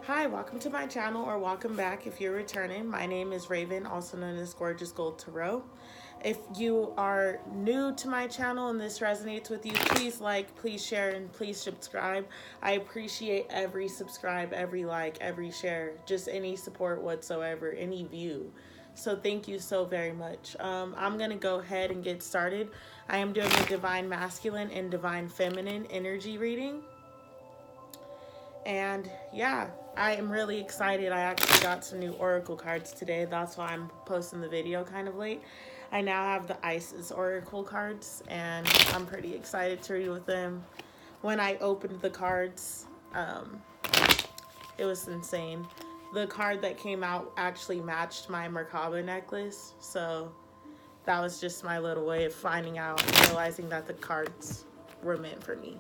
Hi, welcome to my channel, or welcome back if you're returning. My name is Raven, also known as Gorgeous Gold Tarot. If you are new to my channel and this resonates with you, please like, please share, and please subscribe. I appreciate every subscribe, every like, every share, just any support whatsoever, any view. So thank you so very much. I'm going to go ahead and get started. I am doing a Divine Masculine and Divine Feminine energy reading. And yeah, I am really excited. I actually got some new Oracle cards today. That's why I'm posting the video kind of late. I now have the Isis Oracle cards, and I'm pretty excited to read with them. When I opened the cards, it was insane. The card that came out actually matched my Merkaba necklace, so that was just my little way of finding out and realizing that the cards were meant for me.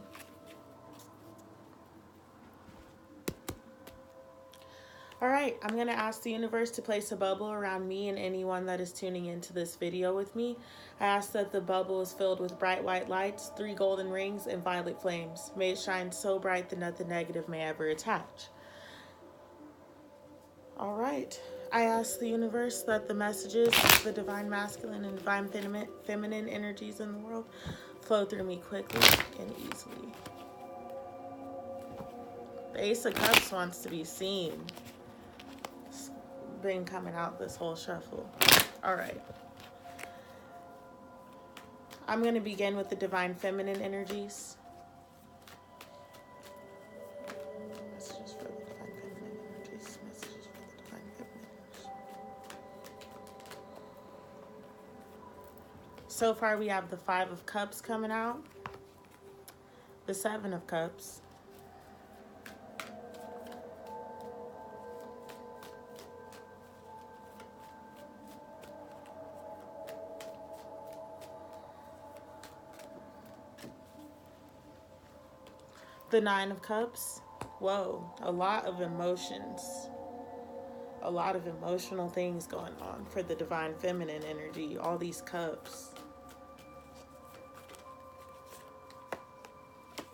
All right, I'm going to ask the universe to place a bubble around me and anyone that is tuning into this video with me. I ask that the bubble is filled with bright white lights, 3 golden rings, and violet flames. May it shine so bright that nothing negative may ever attach. All right, I ask the universe that the messages of the divine masculine and divine feminine energies in the world flow through me quickly and easily. The Ace of Cups wants to be seen. Been coming out this whole shuffle. All right. I'm going to begin with the divine feminine energies. Messages for the divine feminine energies. Messages for the divine feminine energies. So far we have the 5 of Cups coming out. The 7 of Cups. The 9 of Cups. Whoa, a lot of emotions. A lot of emotional things going on for the divine feminine energy. All these cups.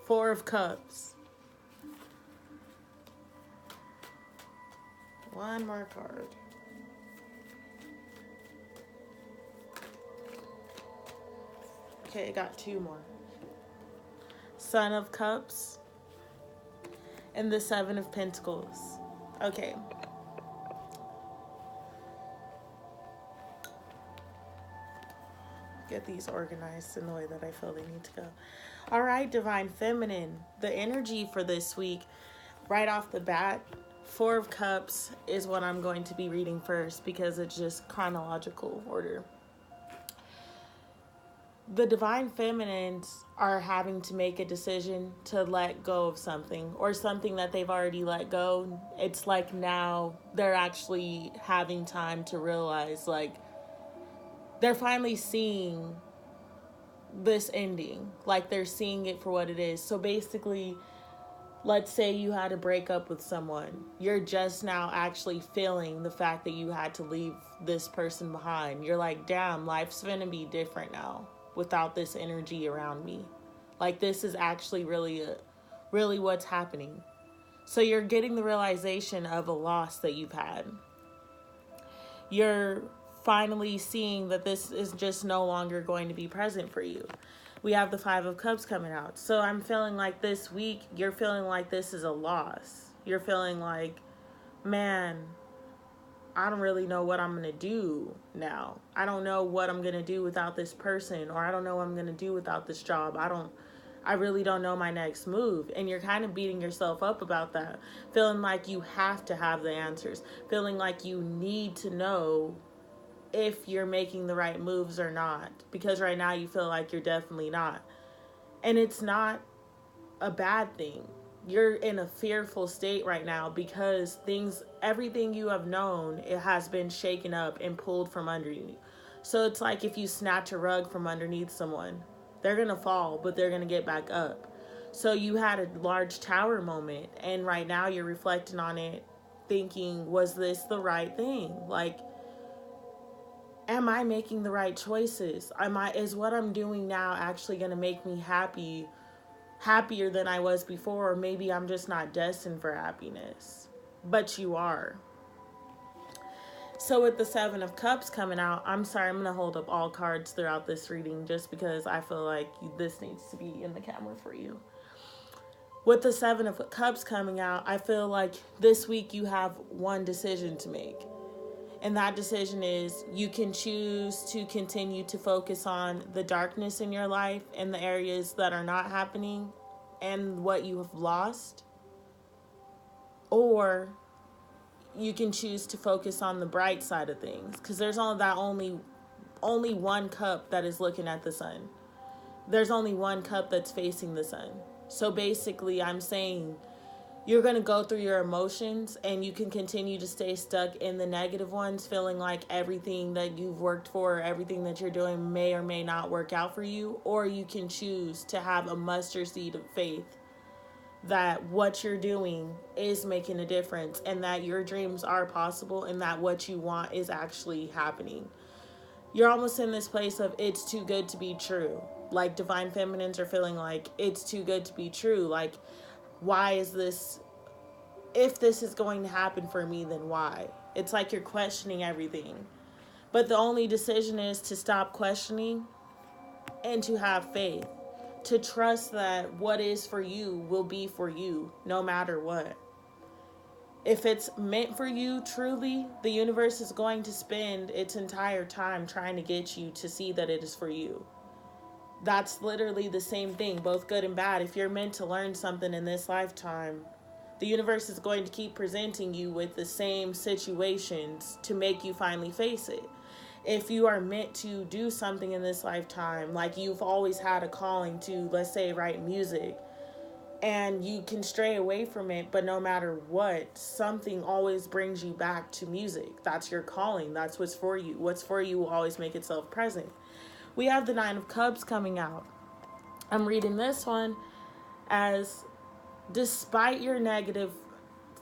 4 of Cups. One more card. Okay, I got 2 more. Son of Cups. And the 7 of Pentacles. Okay. Get these organized in the way that I feel they need to go. All right, Divine Feminine. The energy for this week, right off the bat, 4 of Cups is what I'm going to be reading first because it's just chronological order. The divine feminines are having to make a decision to let go of something or something that they've already let go. It's like now they're actually having time to realize, like, they're finally seeing this ending. Like, they're seeing it for what it is. So basically, let's say you had to break up with someone. You're just now actually feeling the fact that you had to leave this person behind. You're like, damn, life's gonna be different now without this energy around me. Like, this is actually really what's happening. So you're getting the realization of a loss that you've had. You're finally seeing that this is just no longer going to be present for you. We have the 5 of Cups coming out. So I'm feeling like this week, you're feeling like this is a loss. You're feeling like, man, I don't really know what I'm going to do now. I don't know what I'm going to do without this person, or I don't know what I'm going to do without this job. I really don't know my next move. And you're kind of beating yourself up about that. Feeling like you have to have the answers. Feeling like you need to know if you're making the right moves or not. Because right now you feel like you're definitely not. And it's not a bad thing. You're in a fearful state right now because everything you have known, it has been shaken up and pulled from under you. So it's like if you snatch a rug from underneath someone, they're going to fall, but they're going to get back up. So you had a large tower moment, and right now you're reflecting on it, thinking, was this the right thing? Like, am I making the right choices? Is what I'm doing now actually going to make me happier than I was before, or maybe I'm just not destined for happiness. but you are. So with the Seven of Cups coming out, I'm sorry, I'm going to hold up all cards throughout this reading just because I feel like this needs to be in the camera for you. With the Seven of Cups coming out, I feel like this week you have one decision to make. And that decision is you can choose to continue to focus on the darkness in your life and the areas that are not happening and what you have lost. Or you can choose to focus on the bright side of things, because there's only one cup that is looking at the sun. There's only one cup that's facing the sun. So basically, I'm saying you're going to go through your emotions and you can continue to stay stuck in the negative ones, feeling like everything that you've worked for, everything that you're doing may or may not work out for you. Or you can choose to have a mustard seed of faith that what you're doing is making a difference and that your dreams are possible and that what you want is actually happening. You're almost in this place of it's too good to be true. Like divine feminines are feeling like it's too good to be true. Like, why is this? If this is going to happen for me, then why? It's like you're questioning everything. But the only decision is to stop questioning and to have faith. To trust that what is for you will be for you, no matter what. If it's meant for you, truly, the universe is going to spend its entire time trying to get you to see that it is for you. That's literally the same thing, both good and bad. If you're meant to learn something in this lifetime, the universe is going to keep presenting you with the same situations to make you finally face it. If you are meant to do something in this lifetime, like you've always had a calling to, let's say, write music, and you can stray away from it, but no matter what, something always brings you back to music. That's your calling. That's what's for you. What's for you will always make itself present. We have the Nine of Cups coming out. I'm reading this one as, despite your negative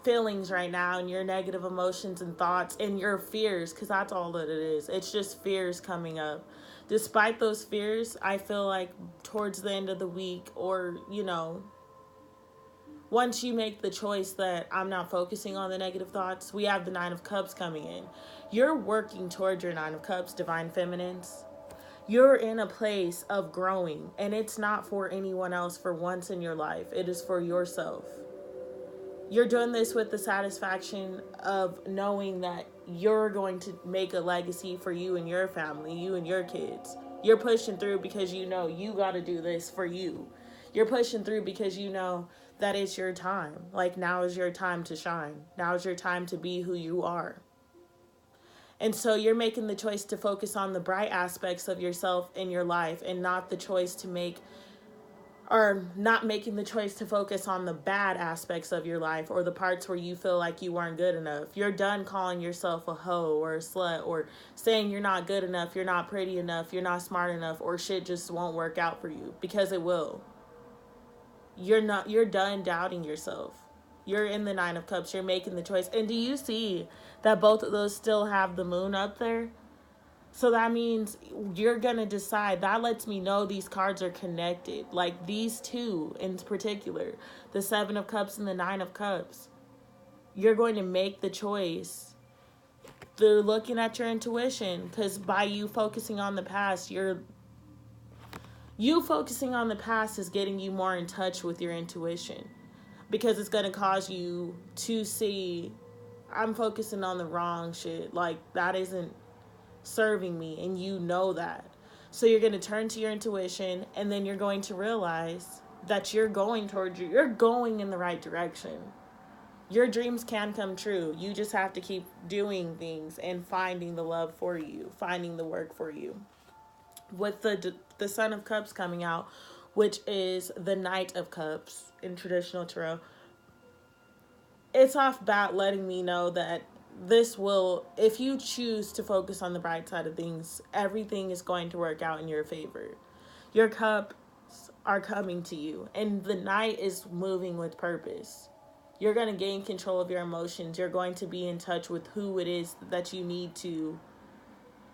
feelings right now and your negative emotions and thoughts and your fears, because that's all that it is. It's just fears coming up. Despite those fears, I feel like towards the end of the week, or, once you make the choice that I'm not focusing on the negative thoughts, we have the Nine of Cups coming in. You're working towards your Nine of Cups, divine feminines. You're in a place of growing, and it's not for anyone else for once in your life. It is for yourself. You're doing this with the satisfaction of knowing that you're going to make a legacy for you and your family, you and your kids. You're pushing through because you know you got to do this for you. You're pushing through because you know that it's your time. Like, now is your time to shine. Now is your time to be who you are. And so you're making the choice to focus on the bright aspects of yourself in your life, and not making the choice to focus on the bad aspects of your life or the parts where you feel like you weren't good enough. You're done calling yourself a hoe or a slut, or saying you're not good enough, you're not pretty enough, you're not smart enough, or shit just won't work out for you, because it will. You're done doubting yourself. You're in the Nine of Cups. You're making the choice. And do you see that both of those still have the moon up there? So that means you're going to decide. That lets me know these cards are connected. Like these two in particular, the Seven of Cups and the Nine of Cups. You're going to make the choice. They're looking at your intuition, because by you focusing on the past, you focusing on the past is getting you more in touch with your intuition, because it's going to cause you to see, I'm focusing on the wrong shit. Like, that isn't serving me, and you know that. So you're going to turn to your intuition, and then you're going to realize that you're going in the right direction. Your dreams can come true. You just have to keep doing things and finding the love for you, finding the work for you. With the Sun of Cups coming out, which is the Knight of Cups in traditional tarot, it's off bat letting me know that if you choose to focus on the bright side of things, everything is going to work out in your favor. Your cups are coming to you, and the Knight is moving with purpose. You're going to gain control of your emotions. You're going to be in touch with who it is that you need to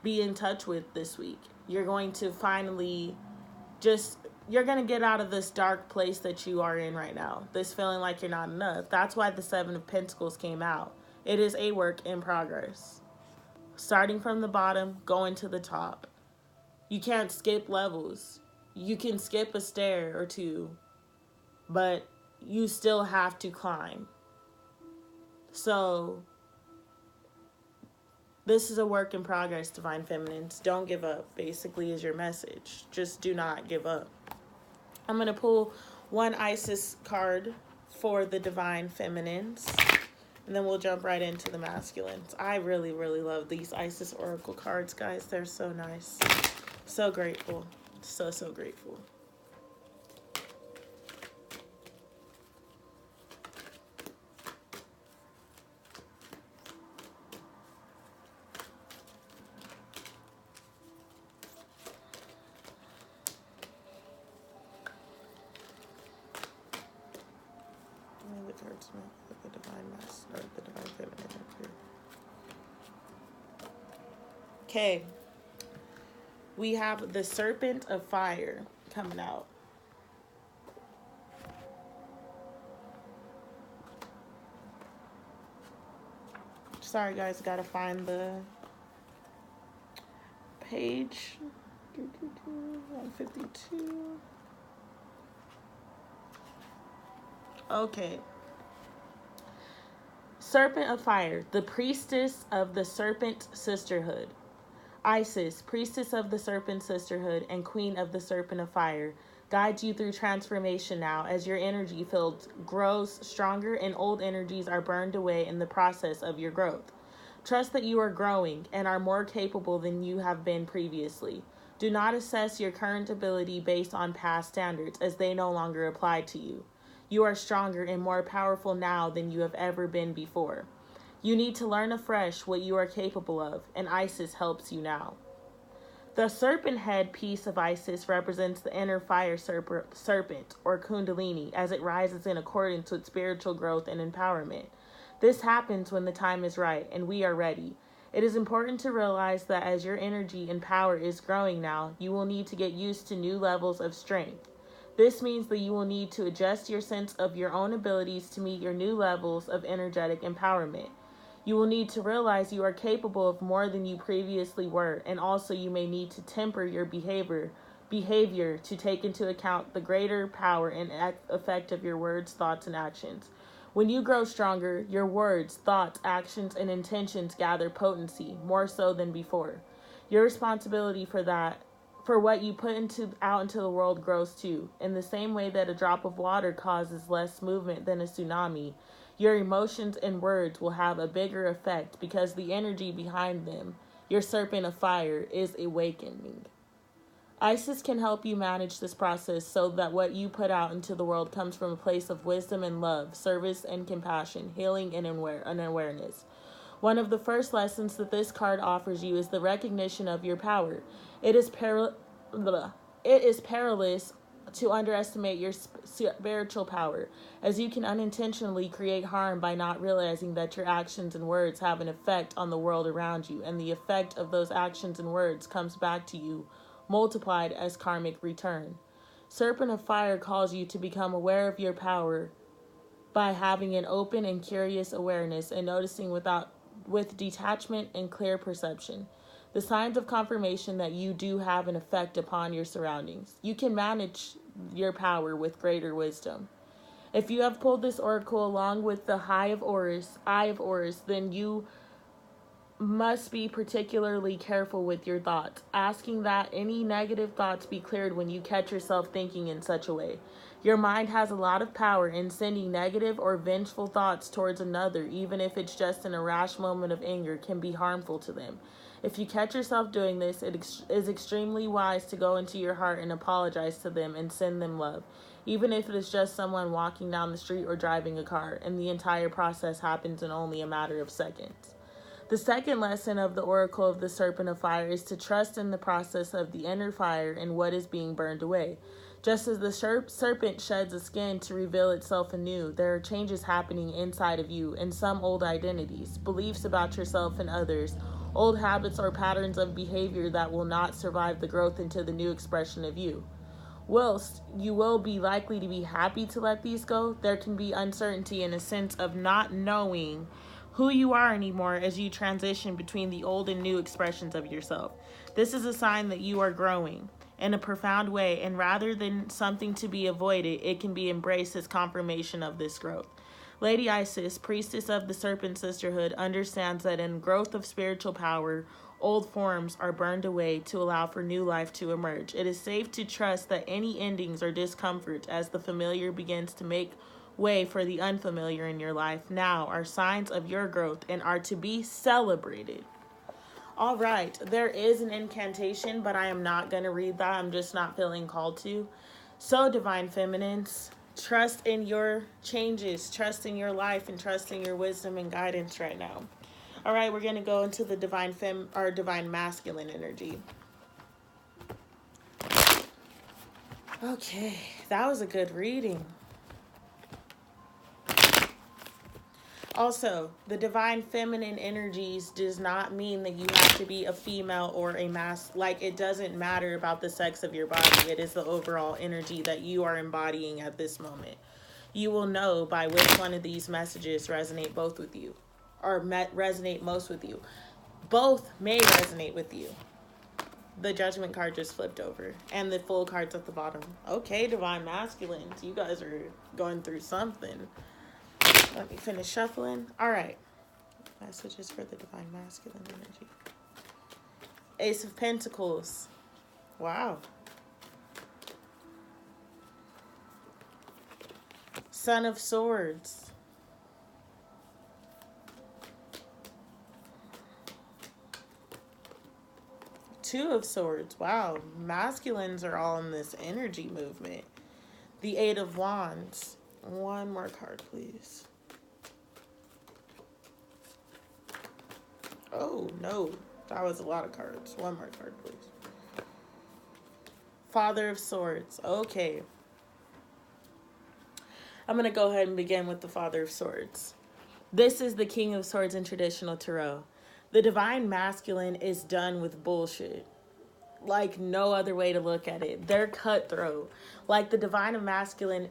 be in touch with this week. You're going to finally just you're going to get out of this dark place that you are in right now, this feeling like you're not enough. That's why the Seven of Pentacles came out. It is a work in progress. Starting from the bottom, going to the top. You can't skip levels. You can skip a stair or two, but you still have to climb. So this is a work in progress, Divine Feminines. Don't give up, basically, is your message. Just do not give up. I'm going to pull one Isis card for the Divine Feminines, and then we'll jump right into the masculines. I really, really love these Isis Oracle cards, guys. They're so nice. So grateful. So, so grateful. The divine master, or the divine feminine. Okay, we have the Serpent of Fire coming out. Sorry guys, gotta find the page. 152. Okay. Serpent of Fire, the priestess of the Serpent Sisterhood. Isis, priestess of the Serpent Sisterhood and queen of the Serpent of Fire, guides you through transformation now as your energy field grows stronger and old energies are burned away in the process of your growth. Trust that you are growing and are more capable than you have been previously. Do not assess your current ability based on past standards, as they no longer apply to you. You are stronger and more powerful now than you have ever been before. You need to learn afresh what you are capable of, and Isis helps you now. The serpent head piece of Isis represents the inner fire serpent, or Kundalini, as it rises in accordance with spiritual growth and empowerment. This happens when the time is right, and we are ready. It is important to realize that as your energy and power is growing now, you will need to get used to new levels of strength. This means that you will need to adjust your sense of your own abilities to meet your new levels of energetic empowerment. You will need to realize you are capable of more than you previously were, and also you may need to temper your behavior to take into account the greater power and effect of your words, thoughts, and actions. When you grow stronger, your words, thoughts, actions, and intentions gather potency, more so than before. Your responsibility for what you put out into the world grows too. In the same way that a drop of water causes less movement than a tsunami, your emotions and words will have a bigger effect because the energy behind them, your serpent of fire, is awakening. Isis can help you manage this process so that what you put out into the world comes from a place of wisdom and love, service and compassion, healing and awareness. One of the first lessons that this card offers you is the recognition of your power. It is perilous to underestimate your spiritual power, as you can unintentionally create harm by not realizing that your actions and words have an effect on the world around you, and the effect of those actions and words comes back to you, multiplied as karmic return. Serpent of Fire calls you to become aware of your power by having an open and curious awareness and noticing with detachment and clear perception. The signs of confirmation that you do have an effect upon your surroundings. You can manage your power with greater wisdom. If you have pulled this oracle along with the Eye of Horus, then you must be particularly careful with your thoughts, asking that any negative thoughts be cleared when you catch yourself thinking in such a way. Your mind has a lot of power in sending negative or vengeful thoughts towards another, even if it's just in a rash moment of anger, can be harmful to them. If you catch yourself doing this, it is extremely wise to go into your heart and apologize to them and send them love, even if it is just someone walking down the street or driving a car, and the entire process happens in only a matter of seconds. The second lesson of the Oracle of the Serpent of Fire is to trust in the process of the inner fire and what is being burned away. Just as the serpent sheds a skin to reveal itself anew, there are changes happening inside of you, and some old identities, beliefs about yourself and others, old habits or patterns of behavior that will not survive the growth into the new expression of you. Whilst you will be likely to be happy to let these go, there can be uncertainty in a sense of not knowing who you are anymore as you transition between the old and new expressions of yourself. This is a sign that you are growing in a profound way, and rather than something to be avoided, it can be embraced as confirmation of this growth. Lady Isis, priestess of the Serpent Sisterhood, understands that in growth of spiritual power, old forms are burned away to allow for new life to emerge. It is safe to trust that any endings or discomforts as the familiar begins to make way for the unfamiliar in your life now are signs of your growth and are to be celebrated. All right, there is an incantation, but I am not going to read that. I'm just not feeling called to. So, Divine Feminines, trust in your changes, trust in your life, and trust in your wisdom and guidance right now. All right, we're going to go into the Divine Masculine energy. Okay, that was a good reading. Also, the divine feminine energies does not mean that you have to be a female or a like it doesn't matter about the sex of your body. It is the overall energy that you are embodying at this moment. You will know by which one of these messages resonate both with you or resonate most with you. Both may resonate with you. The judgment card just flipped over and the full card's at the bottom. Okay, divine masculines, you guys are going through something. Let me finish shuffling. All right. Messages for the divine masculine energy. Ace of Pentacles. Wow. Son of Swords. Two of Swords. Wow. Masculines are all in this energy movement. The Eight of Wands. One more card, please. Oh, no. That was a lot of cards. One more card, please. Father of Swords. Okay. I'm going to go ahead and begin with the Father of Swords. This is the King of Swords in traditional tarot. The divine masculine is done with bullshit. Like no other way to look at it. They're cutthroat. Like the divine masculine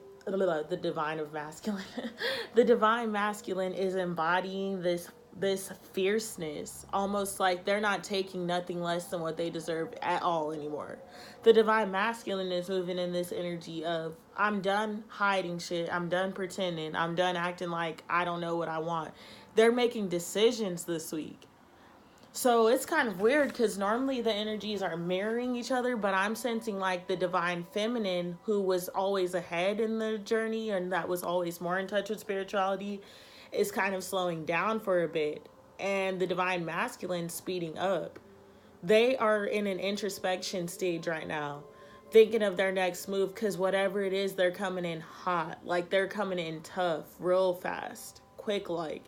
the divine masculine is embodying this fierceness, almost like they're not taking nothing less than what they deserve at all anymore. The divine masculine is moving in this energy of, I'm done hiding shit, I'm done pretending, I'm done acting like I don't know what I want. They're making decisions this week. So it's kind of weird because normally the energies are mirroring each other, but I'm sensing like the divine feminine, who was always ahead in the journey and that was always more in touch with spirituality, is kind of slowing down for a bit. And the divine masculine speeding up. They are in an introspection stage right now, thinking of their next move, because whatever it is, they're coming in hot. Like they're coming in tough, real fast, quick like.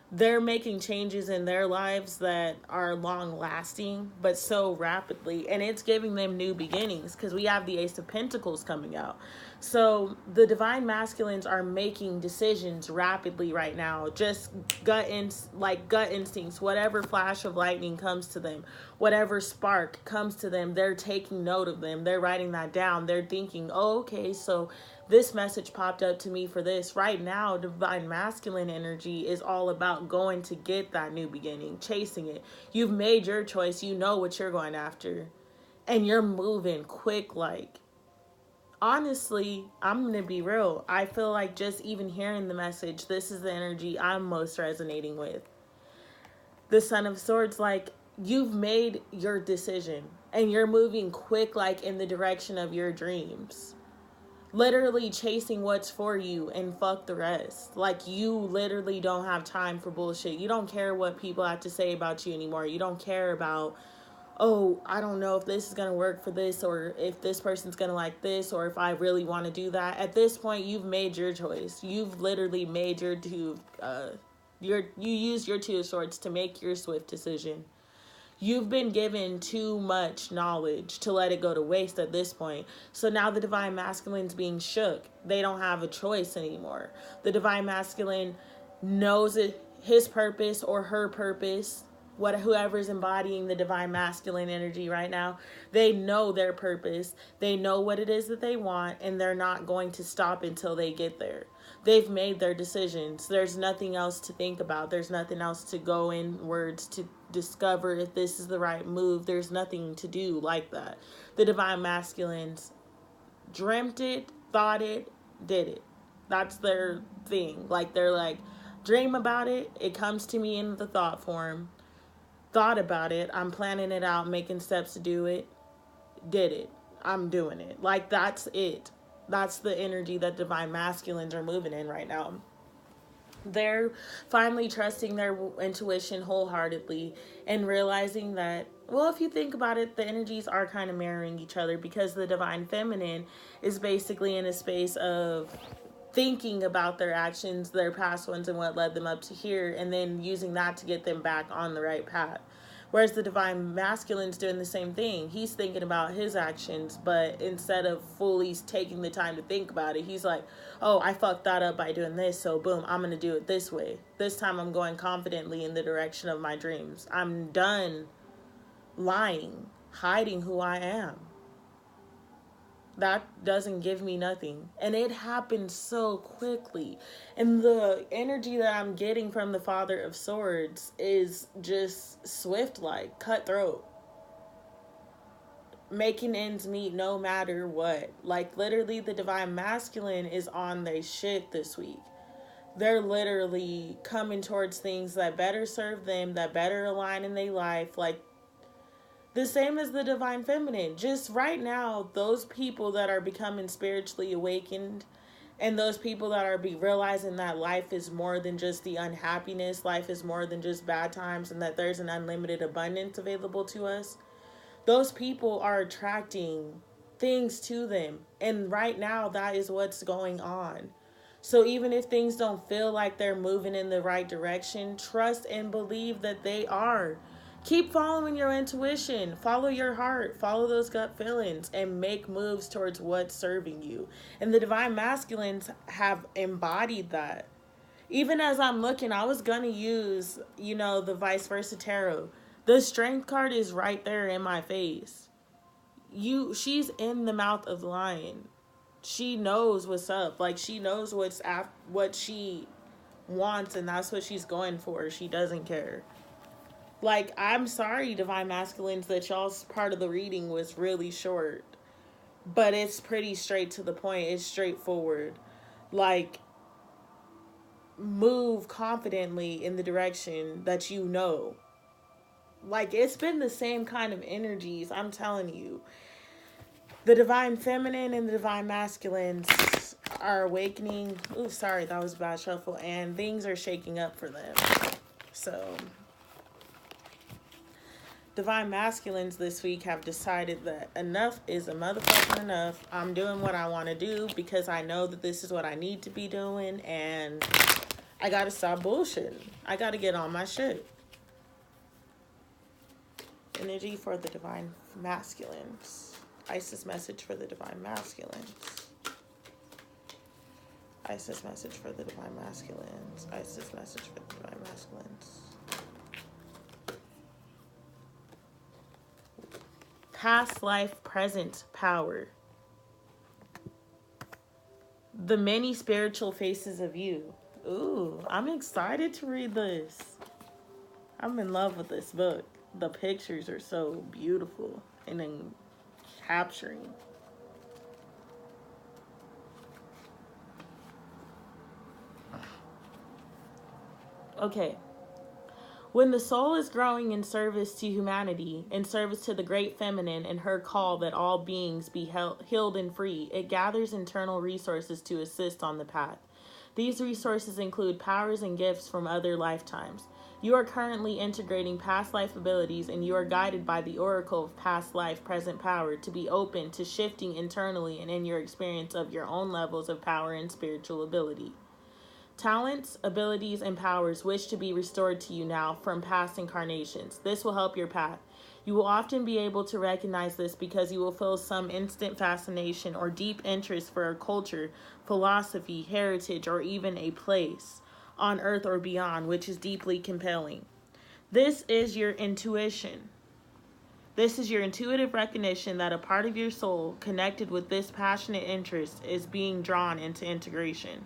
They're making changes in their lives that are long lasting, but so rapidly. And it's giving them new beginnings because we have the Ace of Pentacles coming out. So the divine masculines are making decisions rapidly right now. Just gut instincts, whatever flash of lightning comes to them, whatever spark comes to them, they're taking note of them. They're writing that down. They're thinking, oh, okay, so this message popped up to me for this. Right now, divine masculine energy is all about going to get that new beginning, chasing it. You've made your choice. You know what you're going after. And you're moving quick like. Honestly, I'm going to be real. I feel like just even hearing the message, this is the energy I'm most resonating with. The Son of Swords, like, you've made your decision. And you're moving quick like in the direction of your dreams. Literally chasing what's for you and fuck the rest. Like, you literally don't have time for bullshit. You don't care what people have to say about you anymore. You don't care about, oh, I don't know if this is going to work for this, or if this person's going to like this, or if I really want to do that. At this point, you've made your choice. You've literally made your you use your Two of Swords to make your swift decision. You've been given too much knowledge to let it go to waste at this point. So now the divine masculine's being shook. They don't have a choice anymore. The divine masculine knows his purpose or her purpose whoever's embodying the divine masculine energy right now, they know their purpose. They know what it is that they want, and they're not going to stop until they get there. They've made their decisions. There's nothing else to think about. There's nothing else to go inwards to discover if this is the right move. There's nothing to do like that. The divine masculines dreamt it, thought it, did it. That's their thing. Like, they're like, dream about it. It comes to me in the thought form. Thought about it. I'm planning it out, making steps to do it. Did it. I'm doing it. Like, that's it. That's the energy that divine masculines are moving in right now. They're finally trusting their intuition wholeheartedly and realizing that, well, if you think about it, the energies are kind of mirroring each other, because the divine feminine is basically in a space of thinking about their actions, their past ones, and what led them up to here, and then using that to get them back on the right path. Whereas the divine masculine's doing the same thing. He's thinking about his actions, but instead of fully taking the time to think about it, he's like, oh, I fucked that up by doing this, so boom, I'm going to do it this way. This time I'm going confidently in the direction of my dreams. I'm done lying, hiding who I am. That doesn't give me nothing. And it happens so quickly. And the energy that I'm getting from the Father of Swords is just swift, like cutthroat. Making ends meet no matter what. Like, literally, the divine masculine is on their shit this week. They're literally coming towards things that better serve them, that better align in their life. Like, the same as the divine feminine. Just right now, those people that are becoming spiritually awakened, and those people that are realizing that life is more than just the unhappiness, life is more than just bad times, and that there's an unlimited abundance available to us, those people are attracting things to them. And right now, that is what's going on. So even if things don't feel like they're moving in the right direction, trust and believe that they are. Keep following your intuition, follow your heart, follow those gut feelings, and make moves towards what's serving you. And the divine masculines have embodied that. Even as I'm looking, I was going to use, the vice versa tarot. The strength card is right there in my face. She's in the mouth of the lion. She knows what's up. Like, she knows what she wants, and that's what she's going for. She doesn't care. Like, I'm sorry, divine masculines, that y'all's part of the reading was really short. But it's pretty straight to the point. It's straightforward. Like, move confidently in the direction that you know. Like, it's been the same kind of energies, I'm telling you. The divine feminine and the divine masculines are awakening. Ooh, sorry, that was a bad shuffle. And things are shaking up for them. So, divine masculines this week have decided that enough is a motherfucking enough. I'm doing what I want to do because I know that this is what I need to be doing, and I gotta stop bullshitting. I gotta get on my shit. Energy for the divine masculines. Isis message for the divine masculines. Isis message for the divine masculines. Isis message for the divine masculines. Past life, present power. The many spiritual faces of you. Ooh, I'm excited to read this. I'm in love with this book. The pictures are so beautiful and then capturing. Okay. When the soul is growing in service to humanity, in service to the great feminine and her call that all beings be healed and free, it gathers internal resources to assist on the path. These resources include powers and gifts from other lifetimes. You are currently integrating past life abilities, and you are guided by the oracle of past life present power to be open to shifting internally and in your experience of your own levels of power and spiritual ability. Talents, abilities, and powers wish to be restored to you now from past incarnations. This will help your path. You will often be able to recognize this because you will feel some instant fascination or deep interest for a culture, philosophy, heritage, or even a place on earth or beyond, which is deeply compelling. This is your intuition. This is your intuitive recognition that a part of your soul connected with this passionate interest is being drawn into integration.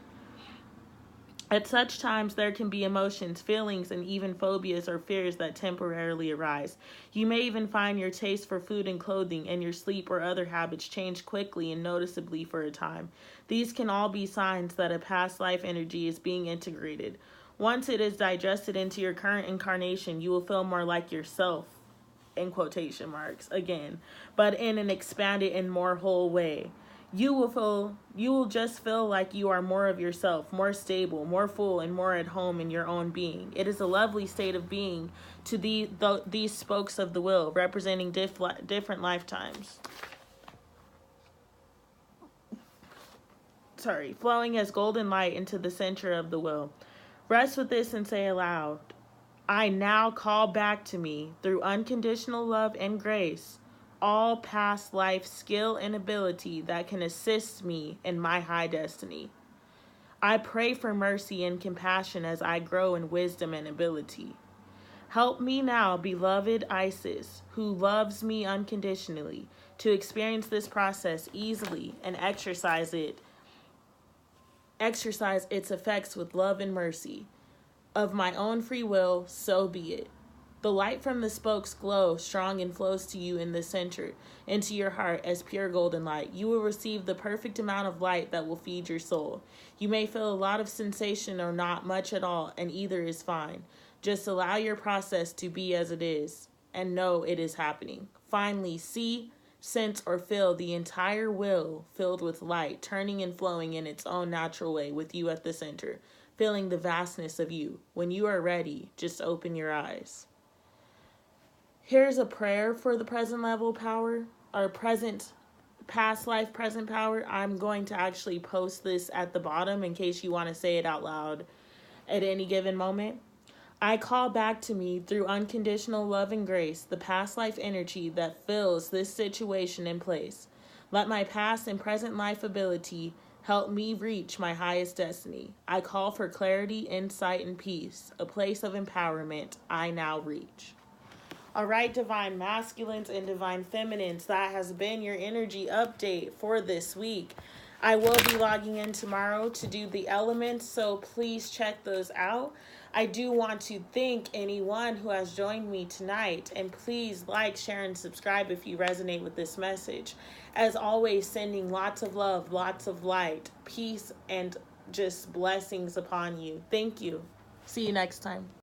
At such times, there can be emotions, feelings, and even phobias or fears that temporarily arise. You may even find your taste for food and clothing and your sleep or other habits change quickly and noticeably for a time. These can all be signs that a past life energy is being integrated. Once it is digested into your current incarnation, you will feel more like yourself, in quotation marks, again, but in an expanded and more whole way. You will just feel like you are more of yourself, more stable, more full, and more at home in your own being. It is a lovely state of being to these spokes of the will, representing different lifetimes. Flowing as golden light into the center of the will. Rest with this and say aloud, I now call back to me, through unconditional love and grace, all past life skill and ability that can assist me in my high destiny. I pray for mercy and compassion as I grow in wisdom and ability. Help me now, beloved Isis, who loves me unconditionally, to experience this process easily and exercise its effects with love and mercy. Of my own free will, so be it. The light from the spokes glow strong and flows to you in the center, into your heart as pure golden light. You will receive the perfect amount of light that will feed your soul. You may feel a lot of sensation or not much at all, and either is fine. Just allow your process to be as it is, and know it is happening. Finally, see, sense, or feel the entire will filled with light, turning and flowing in its own natural way with you at the center, feeling the vastness of you. When you are ready, just open your eyes. Here's a prayer for the present level power, or past life, present power. I'm going to actually post this at the bottom in case you want to say it out loud at any given moment. I call back to me, through unconditional love and grace, the past life energy that fills this situation in place. Let my past and present life ability help me reach my highest destiny. I call for clarity, insight, and peace, a place of empowerment I now reach. All right, divine masculines and divine feminines, that has been your energy update for this week. I will be logging in tomorrow to do the elements, so please check those out. I do want to thank anyone who has joined me tonight, and please like, share, and subscribe if you resonate with this message. As always, sending lots of love, lots of light, peace, and just blessings upon you. Thank you. See you next time.